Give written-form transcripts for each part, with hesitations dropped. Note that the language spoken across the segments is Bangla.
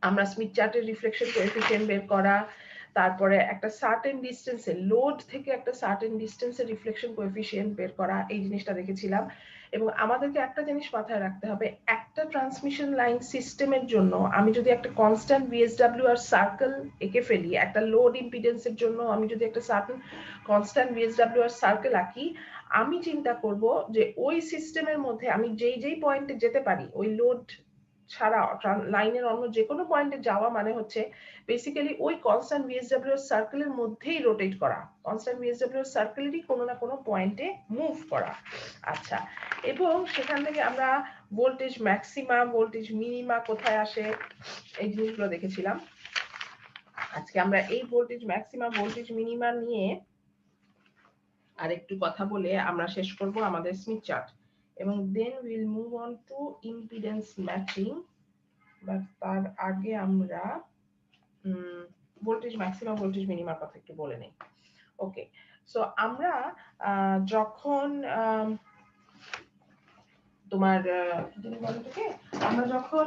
আমরা স্মিথ চার্টের রিফ্লেকশন কোএফিসিয়েন্ট বের করা, তারপরে একটা সার্টেন ডিসটেন্সে লোড থেকে একটা সার্টেন ডিসটেন্সে রিফ্লেকশন কোএফিসিয়েন্ট বের করা, এই জিনিসটা দেখেছিলাম। এবং আমাদেরকে একটা জিনিস মাথায় রাখতে হবে, একটা ট্রান্সমিশন লাইন সিস্টেমের জন্য আমি যদি একটা কনস্ট্যান্ট ভিএসডব্লিউআর সার্কেল এঁকে ফেলি, একটা লোড ইম্পিডেন্সের জন্য আমি যদি একটা সার্টেন কনস্ট্যান্ট ভিএসডব্লিউআর সার্কেল আঁকি, আমি চিন্তা করব যে ওই সিস্টেমের মধ্যে আমি যেই যেই পয়েন্টে যেতে পারি, ওই লোড ছাড়া লাইনের অন্য যে কোনো পয়েন্টে যাওয়া মানে হচ্ছে বেসিক্যালি ওই কনস্ট্যান্ট ভিএসডব্লিউআর সার্কেলের মধ্যেই রোটেট করা, কনস্ট্যান্ট ভিএসডব্লিউআর সার্কেলেরই কোনো না কোনো পয়েন্টে মুভ করা। আচ্ছা, এবং সেখান থেকে আমরা ভোল্টেজ ম্যাক্সিমা, ভোল্টেজ মিনিমা কোথায় আসে, এই জিনিসগুলো দেখেছিলাম। আজকে আমরা এই ভোল্টেজ ম্যাক্সিমা, ভোল্টেজ মিনিমা নিয়ে আরেকটু কথা বলে আমরা শেষ করব আমাদের স্মিথ চার্ট, এবং then will move on to impedance matching. But তার আগে আমরা ভোল্টেজ ম্যাক্সিমাম, ভোল্টেজ মিনিমার কথা একটু বলে নেই। ওকে, সো আমরা যখন তোমার আমরা যখন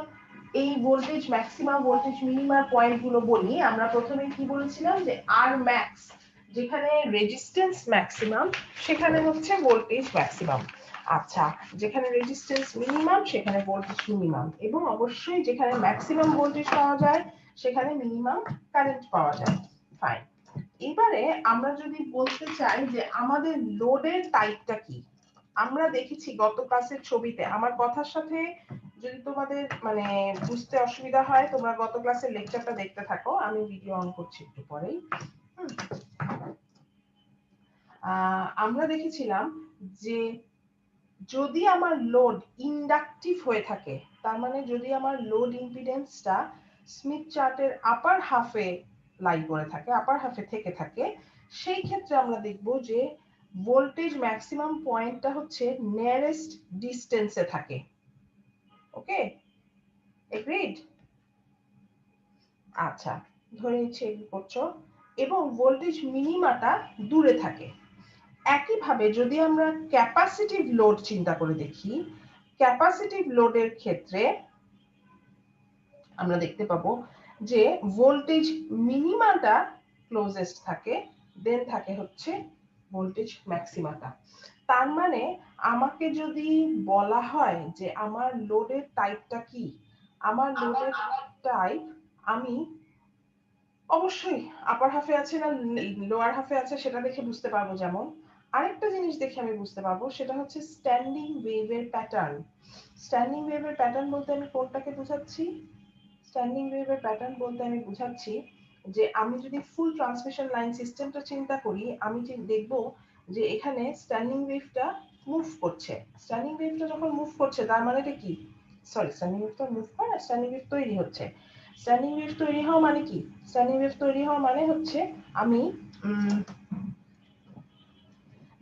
এই ভোল্টেজ ম্যাক্সিমাম, ভোল্টেজ মিনিমার পয়েন্টগুলো বলি, আমরা প্রথমে কি বলেছিলাম যে আর ম্যাক্স যেখানে রেজিস্ট্যান্স ম্যাক্সিমাম সেখানে হচ্ছে ভোল্টেজ ম্যাক্সিমাম। আচ্ছা, যেখানে রেজিস্ট্যান্স মিনিমাম সেখানে ভোল্টেজ মিনিমাম, এবং অবশ্যই যেখানে ম্যাক্সিমাম ভোল্টেজ পাওয়া যায় সেখানে মিনিমাম কারেন্ট পাওয়া যায়। ফাইন, এবারে আমরা যদি বলতে চাই যে আমাদের লোডের টাইপটা কি, আমরা দেখেছি গত ক্লাসের ছবিতে, আমার কথার সাথে যদি তোমাদের মানে বুঝতে অসুবিধা হয় তোমরা গত ক্লাসের লেকচারটা দেখতে থাকো, আমি ভিডিও অন করছি একটু পরেই। আমরা দেখেছিলাম যে যদি আমার লোড ইন্ডাকটিভ হয়ে থাকে, তার মানে যদি আমার লোড ইম্পিডেন্সটা স্মিথ চার্টের আপার হাফে লাই করে থাকে, আপার হাফে থেকে থাকে, সেই ক্ষেত্রে আমরা দেখব যে ভোল্টেজ ম্যাক্সিমাম পয়েন্টটা হচ্ছে নিয়ারেস্ট ডিসটেন্সে থাকে। ওকে, এগ্রিড? আচ্ছা, ধরে নিচ্ছি এগ্রি করছো। এবং ভোল্টেজ মিনিমাটা দূরে থাকে। একইভাবে যদি আমরা ক্যাপাসিটিভ লোড চিন্তা করে দেখি, ক্যাপাসিটিভ লোডের ক্ষেত্রে আমরা দেখতে পাবো যে ভোল্টেজ মিনিমাটা ক্লোজেস্ট থাকে, দেন থাকে হচ্ছে ভোল্টেজ ম্যাক্সিমাটা। তার মানে আমাকে যদি বলা হয় যে আমার লোডের টাইপটা কি, আমার লোডের টাইপ আমি অবশ্যই আপার হাফে আছে না লোয়ার হাফে আছে সেটা দেখে বুঝতে পারবো। যেমন আরেকটা জিনিস দেখে আমি বুঝতে পারবো, সেটা হচ্ছে স্ট্যান্ডিং ওয়েভের প্যাটার্ন। স্ট্যান্ডিং ওয়েভের প্যাটার্ন বলতে আমি কোনটাকে বোঝাচ্ছি? স্ট্যান্ডিং ওয়েভের প্যাটার্ন বলতে আমি বোঝাচ্ছি যে আমি যদি ফুল ট্রান্সমিশন লাইন সিস্টেমটা চিন্তা করি, আমি দেখব যে এখানে স্ট্যান্ডিং ওয়েভটা মুভ করছে। স্ট্যান্ডিং ওয়েভটা যখন মুভ করছে তার মানেটা কি? সরি, স্ট্যান্ডিং ওয়েভ তো মুভ করে না, স্ট্যান্ডিং ওয়েভ তৈরি হচ্ছে। স্ট্যান্ডিং ওয়েভ তৈরি হওয়া মানে কি? স্ট্যান্ডিং ওয়েভ তৈরি হওয়া মানে হচ্ছে আমি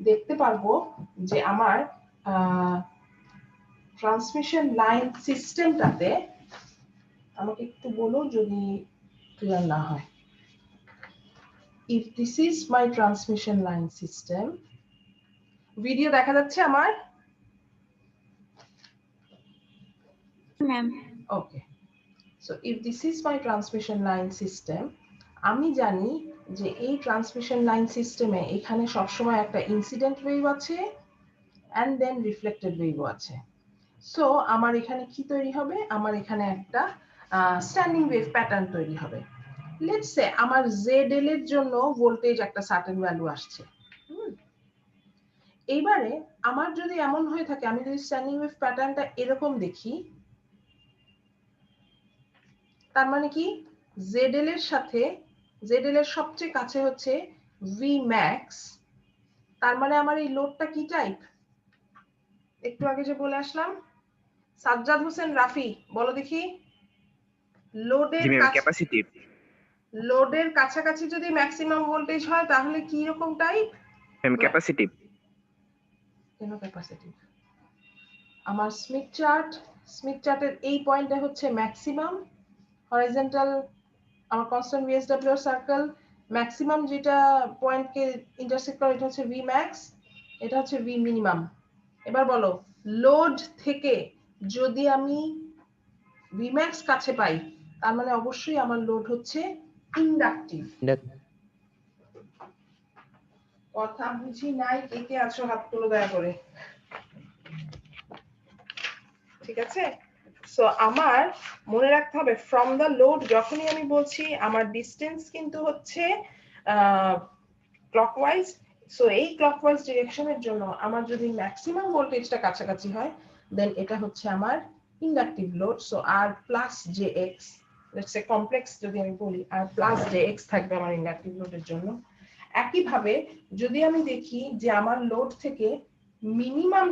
দেখতে পারবো যে আমার ট্রান্সমিশন লাইন সিস্টেমটাতে, আমাকে একটু বলো যদি ক্লিয়ার না হয়। If this is my transmission line system, video দেখা যাচ্ছে আমার? Ma'am. Okay, so if this is my transmission line system, আমি জানি যে এই ট্রান্সমিশন লাইন সিস্টেমে এখানে সবসময় একটা ইনসিডেন্ট ওয়েভ আছে and then reflected wave আছে। সো আমার এখানে কি তৈরি হবে? আমার এখানে একটা স্ট্যান্ডিং ওয়েভ প্যাটার্ন তৈরি হবে। লেটস সে আমার ZL এর জন্য ভোল্টেজ একটা সার্টেন ভ্যালু আসছে। এইবারে আমার যদি এমন হয়ে থাকে, আমি যদি স্ট্যান্ডিং ওয়েভ প্যাটার্নটা এরকম দেখি, তার মানে কি ZL এর সাথে, ZL এর সবচেয়ে কাছে হচ্ছে Vmax, তার মানে আমার এই লোডটা কি টাইপ? একটু আগে যে বলে আসলাম, সাজ্জাদ হোসেন রাফি বলো দেখি, লোডের কাছাকাছি যদি ম্যাক্সিমাম ভোল্টেজ হয় তাহলে কি রকম টাইপ? ক্যাপাসিটিভ। কেন ক্যাপাসিটিভ? আমার স্মিথ চার্টের এই পয়েন্টটা হচ্ছে ম্যাক্সিমাম, হরাইজন্টাল আমার কনস্ট্যান্ট ভিএসডব্লিউ সার্কেল, ম্যাক্সিমাম যেটা পয়েন্টকে ইন্টারসেক্ট করে এটা হচ্ছে Vmax, এটা হচ্ছে V মিনিমাম। এবার বলো, লোড থেকে যদি আমি Vmax কাছে পাই তার মানে অবশ্যই আমার লোড হচ্ছে ইন্ডাকটিভ। কথা বুঝি নাই, কে কে আছো হাত তুলো দয়া করে। ঠিক আছে, সো আমার মনে রাখতে হবে ফ্রম দ্য লোড যখনই আমি বলছি আমার ডিসটেন্স কিন্তু হচ্ছে ক্লকওয়াইজ। সো এই ক্লকওয়াইজ ডিরেকশনের জন্য আমার যদি ম্যাক্সিমাম ভোল্টেজটা কাছাকাছি হয় দেন এটা হচ্ছে আমার inductive load. So R plus J X, let's say complex যদি আমি বলি, আর প্লাস জে এক্স থাকবে আমার ইন্ডাকটিভ লোডের জন্য। একইভাবে যদি আমি দেখি যে আমার লোড থেকে মিনিমাম